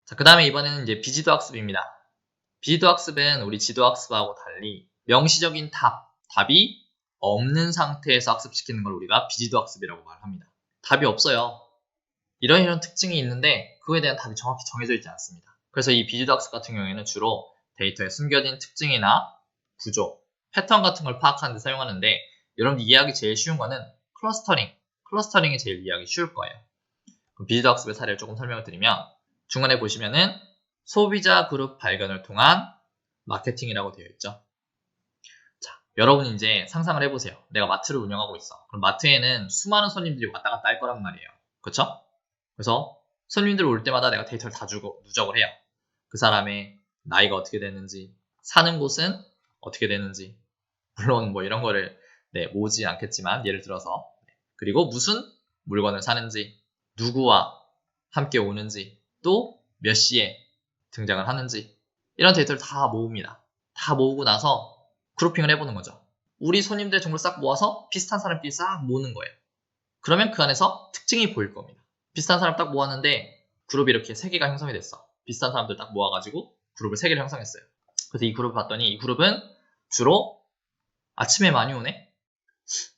자, 그 다음에 이번에는 이제 비지도 학습입니다. 비지도 학습은 우리 지도 학습하고 달리 명시적인 답이 없는 상태에서 학습시키는 걸 우리가 비지도 학습이라고 말합니다. 답이 없어요. 이런 특징이 있는데 그거에 대한 답이 정확히 정해져 있지 않습니다. 그래서 이 비지도 학습 같은 경우에는 주로 데이터에 숨겨진 특징이나 구조, 패턴 같은 걸 파악하는 데 사용하는데 여러분들 이해하기 제일 쉬운 거는 클러스터링이 제일 이해하기 쉬울 거예요. 그럼 비지도 학습의 사례를 조금 설명을 드리면 중간에 보시면은 소비자 그룹 발견을 통한 마케팅이라고 되어 있죠. 자, 여러분이 이제 상상을 해보세요. 내가 마트를 운영하고 있어. 그럼 마트에는 수많은 손님들이 왔다 갔다 할 거란 말이에요. 그쵸? 그래서 손님들 올 때마다 내가 데이터를 다 주고 누적을 해요. 그 사람의 나이가 어떻게 되는지, 사는 곳은 어떻게 되는지, 물론 뭐 이런 거를 모으지 않겠지만 예를 들어서 그리고 무슨 물건을 사는지, 누구와 함께 오는지, 또 몇 시에 등장을 하는지 이런 데이터를 다 모읍니다. 다 모으고 나서 그룹핑을 해보는 거죠. 우리 손님들의 정보를 싹 모아서 비슷한 사람끼리 싹 모으는 거예요. 그러면 그 안에서 특징이 보일 겁니다. 비슷한 사람 딱 모았는데 그룹이 이렇게 3개가 형성이 됐어. 비슷한 사람들 딱 모아가지고 그룹을 3개를 형성했어요. 그래서 이 그룹을 봤더니 이 그룹은 주로 아침에 많이 오네?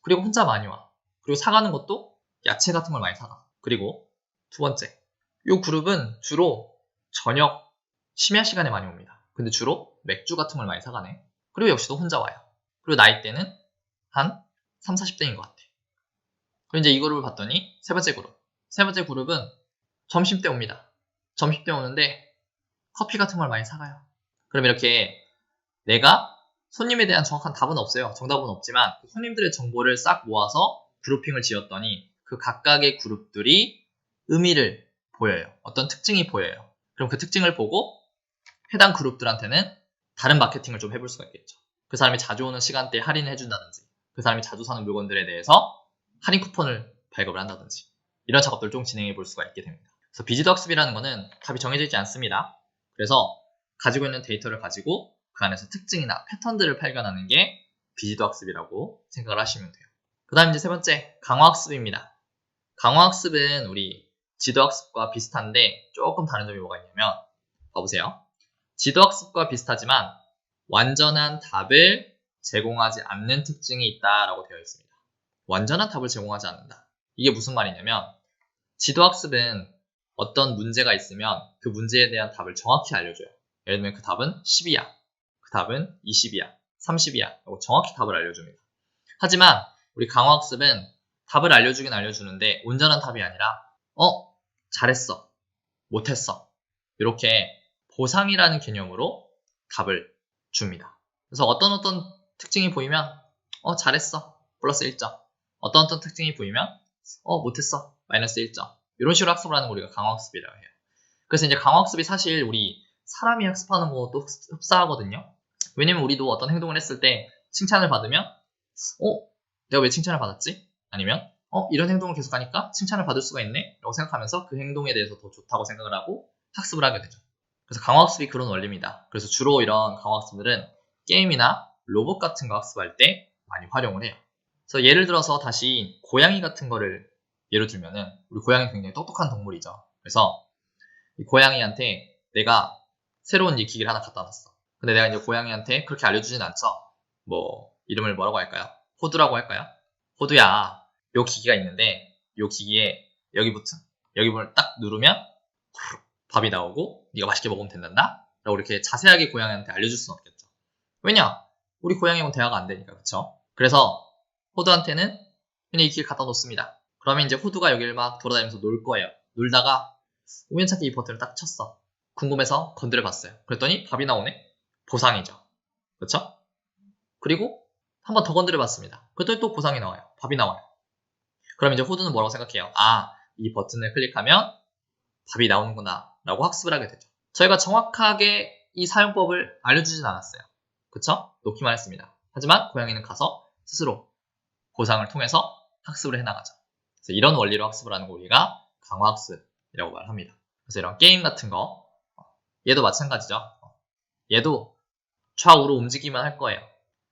그리고 혼자 많이 와. 그리고 사가는 것도 야채 같은 걸 많이 사가. 그리고 두 번째, 이 그룹은 주로 저녁 심야 시간에 많이 옵니다. 근데 주로 맥주 같은 걸 많이 사가네. 그리고 역시도 혼자 와요. 그리고 나이대는 한 3, 40대인 것 같아. 그리고 이제 이 그룹을 봤더니 세 번째 그룹은 점심때 옵니다. 점심때 오는데 커피 같은 걸 많이 사가요. 그럼 이렇게 내가 손님에 대한 정확한 답은 없어요. 정답은 없지만 손님들의 정보를 싹 모아서 그룹핑을 지었더니 그 각각의 그룹들이 의미를 보여요. 어떤 특징이 보여요. 그럼 그 특징을 보고 해당 그룹들한테는 다른 마케팅을 좀 해볼 수가 있겠죠. 그 사람이 자주 오는 시간대에 할인을 해준다든지 그 사람이 자주 사는 물건들에 대해서 할인 쿠폰을 발급을 한다든지 이런 작업들을 좀 진행해 볼 수가 있게 됩니다. 그래서 비지도 학습이라는 거는 답이 정해져 있지 않습니다. 그래서 가지고 있는 데이터를 가지고 그 안에서 특징이나 패턴들을 발견하는 게 비지도 학습이라고 생각을 하시면 돼요. 그 다음 이제 세 번째, 강화학습입니다. 강화학습은 우리 지도학습과 비슷한데 조금 다른 점이 뭐가 있냐면 봐보세요. 지도학습과 비슷하지만 완전한 답을 제공하지 않는 특징이 있다라고 되어 있습니다. 완전한 답을 제공하지 않는다. 이게 무슨 말이냐면 지도학습은 어떤 문제가 있으면 그 문제에 대한 답을 정확히 알려줘요. 예를 들면 그 답은 10이야. 그 답은 20이야. 30이야. 라고 정확히 답을 알려줍니다. 하지만 우리 강화학습은 답을 알려주긴 알려주는데 온전한 답이 아니라 잘했어. 못했어. 이렇게 보상이라는 개념으로 답을 줍니다. 그래서 어떤 특징이 보이면 잘했어. 플러스 1점. 어떤 특징이 보이면 못했어. 마이너스 1점. 이런 식으로 학습을 하는 걸 우리가 강화학습이라고 해요. 그래서 이제 강화학습이 사실 우리 사람이 학습하는 것도 흡사하거든요. 왜냐면 우리도 어떤 행동을 했을 때 칭찬을 받으면 내가 왜 칭찬을 받았지? 아니면 이런 행동을 계속하니까 칭찬을 받을 수가 있네? 라고 생각하면서 그 행동에 대해서 더 좋다고 생각을 하고 학습을 하게 되죠. 그래서 강화학습이 그런 원리입니다. 그래서 주로 이런 강화학습들은 게임이나 로봇 같은 거 학습할 때 많이 활용을 해요. 그래서 예를 들어서 다시 고양이 같은 거를 예로 들면은 우리 고양이 굉장히 똑똑한 동물이죠. 그래서 이 고양이한테 내가 새로운 이 기기를 하나 갖다 놨어. 근데 내가 이제 고양이한테 그렇게 알려주진 않죠. 뭐 이름을 뭐라고 할까요? 호두라고 할까요? 호두야, 요 기기가 있는데 요 기기에 여기를 딱 누르면 밥이 나오고 네가 맛있게 먹으면 된단다? 라고 이렇게 자세하게 고양이한테 알려줄 수는 없겠죠. 왜냐? 우리 고양이하고는 대화가 안 되니까, 그쵸? 그래서 호두한테는 그냥 이 기기를 갖다 놓습니다. 그러면 이제 호두가 여기를 막 돌아다니면서 놀 거예요. 놀다가 우연찮게 이 버튼을 딱 쳤어. 궁금해서 건드려 봤어요. 그랬더니 밥이 나오네? 보상이죠. 그쵸? 그리고 한 번 더 건드려 봤습니다. 그랬더니 또 보상이 나와요. 밥이 나와요. 그럼 이제 호두는 뭐라고 생각해요? 이 버튼을 클릭하면 밥이 나오는구나 라고 학습을 하게 되죠. 저희가 정확하게 이 사용법을 알려주진 않았어요. 그쵸? 놓기만 했습니다. 하지만 고양이는 가서 스스로 보상을 통해서 학습을 해나가죠. 그래서 이런 원리로 학습을 하는 거 우리가 강화학습이라고 말합니다. 그래서 이런 게임 같은 거 얘도 마찬가지죠. 얘도 좌우로 움직이기만 할 거예요.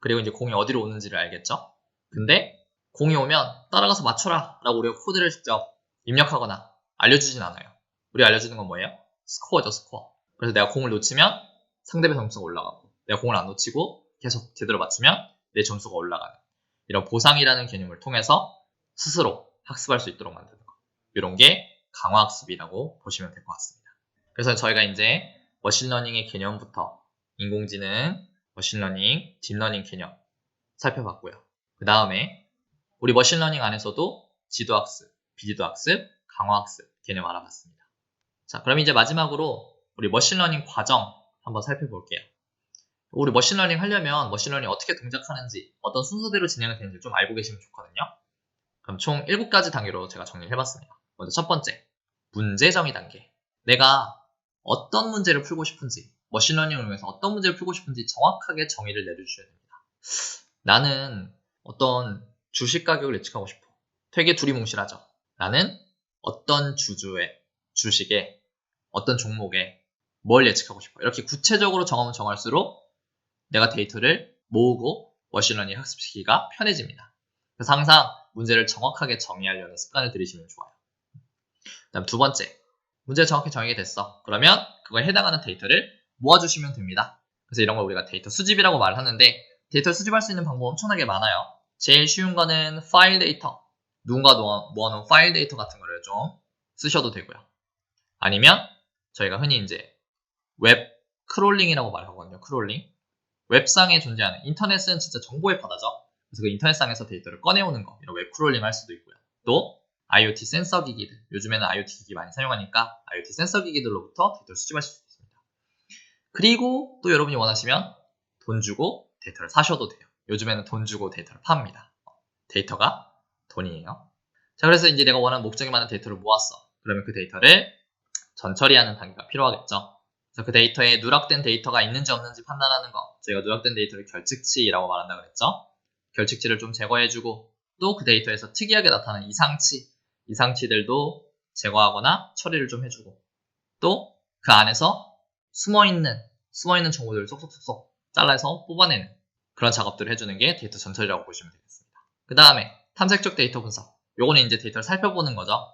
그리고 이제 공이 어디로 오는지를 알겠죠? 근데 공이 오면 따라가서 맞춰라 라고 우리가 코드를 직접 입력하거나 알려주진 않아요. 우리가 알려주는 건 뭐예요? 스코어죠, 스코어. 그래서 내가 공을 놓치면 상대방 점수가 올라가고, 내가 공을 안 놓치고 계속 제대로 맞추면 내 점수가 올라가는, 이런 보상이라는 개념을 통해서 스스로 학습할 수 있도록 만드는 거. 이런 게 강화학습이라고 보시면 될 것 같습니다. 그래서 저희가 이제 머신러닝의 개념부터 인공지능, 머신러닝, 딥러닝 개념 살펴봤고요. 그 다음에 우리 머신러닝 안에서도 지도학습, 비지도학습, 강화학습 개념 알아봤습니다. 자, 그럼 이제 마지막으로 우리 머신러닝 과정 한번 살펴볼게요. 우리 머신러닝 하려면 머신러닝 어떻게 동작하는지, 어떤 순서대로 진행이 되는지 좀 알고 계시면 좋거든요. 그럼 총 7가지 단계로 제가 정리를 해봤습니다. 먼저 첫 번째, 문제 정의 단계. 내가 어떤 문제를 풀고 싶은지, 머신러닝을 위해서 어떤 문제를 풀고 싶은지 정확하게 정의를 내려주셔야 됩니다. 나는 어떤 주식 가격을 예측하고 싶어. 되게 두리뭉실하죠. 나는 어떤 주식에, 어떤 종목에 뭘 예측하고 싶어. 이렇게 구체적으로 정하면 정할수록 내가 데이터를 모으고 머신러닝 학습시키기가 편해집니다. 그래서 항상 문제를 정확하게 정의하려는 습관을 들이시면 좋아요. 그다음 두 번째, 문제를 정확히 정의가 됐어. 그러면 그거에 해당하는 데이터를 모아주시면 됩니다. 그래서 이런 걸 우리가 데이터 수집이라고 말을 하는데, 데이터를 수집할 수 있는 방법 엄청나게 많아요. 제일 쉬운 거는 파일 데이터. 누군가 모아놓은 파일 데이터 같은 거를 좀 쓰셔도 되고요. 아니면 저희가 흔히 이제 웹 크롤링이라고 말하거든요. 크롤링. 웹상에 존재하는, 인터넷은 진짜 정보의 바다죠. 그래서 그 인터넷상에서 데이터를 꺼내오는 거, 이런 웹 크롤링 할 수도 있고요. 또 IoT 센서 기기들, 요즘에는 IoT 기기 많이 사용하니까 IoT 센서 기기들로부터 데이터를 수집하실 수 있습니다. 그리고 또 여러분이 원하시면 돈 주고 데이터를 사셔도 돼요. 요즘에는 돈 주고 데이터를 팝니다. 데이터가 돈이에요. 자, 그래서 이제 내가 원하는 목적이 많은 데이터를 모았어. 그러면 그 데이터를 전처리하는 단계가 필요하겠죠. 그래서 그 데이터에 누락된 데이터가 있는지 없는지 판단하는 거, 저희가 누락된 데이터를 결측치라고 말한다고 그랬죠. 결측치를 좀 제거해주고, 또 그 데이터에서 특이하게 나타나는 이상치들도 제거하거나 처리를 좀 해주고, 또 그 안에서 숨어있는 정보들을 쏙쏙쏙쏙 잘라서 뽑아내는 그런 작업들을 해주는 게 데이터 전처리라고 보시면 되겠습니다. 그 다음에 탐색적 데이터 분석. 요거는 이제 데이터를 살펴보는 거죠.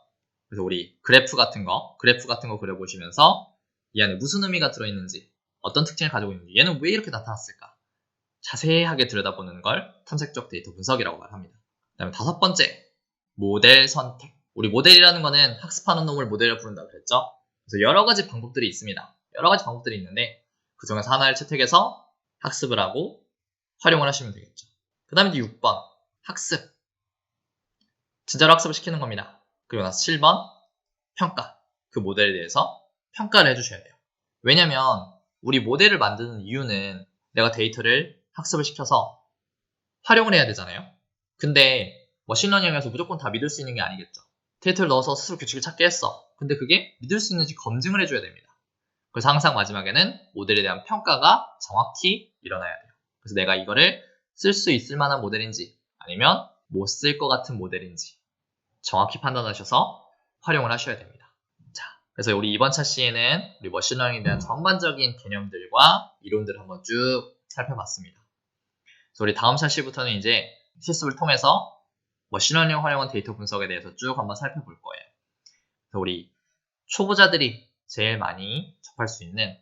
그래서 우리 그래프 같은 거 그려보시면서 이 안에 무슨 의미가 들어있는지, 어떤 특징을 가지고 있는지, 얘는 왜 이렇게 나타났을까? 자세하게 들여다보는 걸 탐색적 데이터 분석이라고 말합니다. 그 다음에 다섯 번째, 모델 선택. 우리 모델이라는 거는 학습하는 놈을 모델을 부른다고 그랬죠? 그래서 여러 가지 방법들이 있습니다. 여러 가지 방법들이 있는데 그 중에서 하나를 채택해서 학습을 하고 활용을 하시면 되겠죠. 그 다음에 이제 6번, 학습. 진짜로 학습을 시키는 겁니다. 그리고 나서 7번, 평가. 그 모델에 대해서 평가를 해주셔야 돼요. 왜냐면 우리 모델을 만드는 이유는 내가 데이터를 학습을 시켜서 활용을 해야 되잖아요. 근데 머신러닝에서 무조건 다 믿을 수 있는 게 아니겠죠. 데이터를 넣어서 스스로 규칙을 찾게 했어. 근데 그게 믿을 수 있는지 검증을 해줘야 됩니다. 그래서 항상 마지막에는 모델에 대한 평가가 정확히 일어나야 돼요. 그래서 내가 이거를 쓸 수 있을 만한 모델인지, 아니면 못 쓸 것 같은 모델인지 정확히 판단하셔서 활용을 하셔야 됩니다. 자, 그래서 우리 이번 차시에는 우리 머신러닝에 대한 전반적인 개념들과 이론들을 한번 쭉 살펴봤습니다. 그래서 우리 다음 차시부터는 이제 실습을 통해서 머신러닝 활용한 데이터 분석에 대해서 쭉 한번 살펴볼 거예요. 그래서 우리 초보자들이 제일 많이 접할 수 있는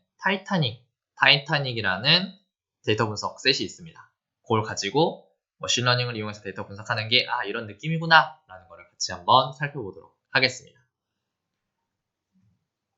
타이타닉이라는 데이터 분석 셋이 있습니다. 그걸 가지고 머신러닝을 이용해서 데이터 분석하는 게 이런 느낌이구나 라는 걸 같이 한번 살펴보도록 하겠습니다.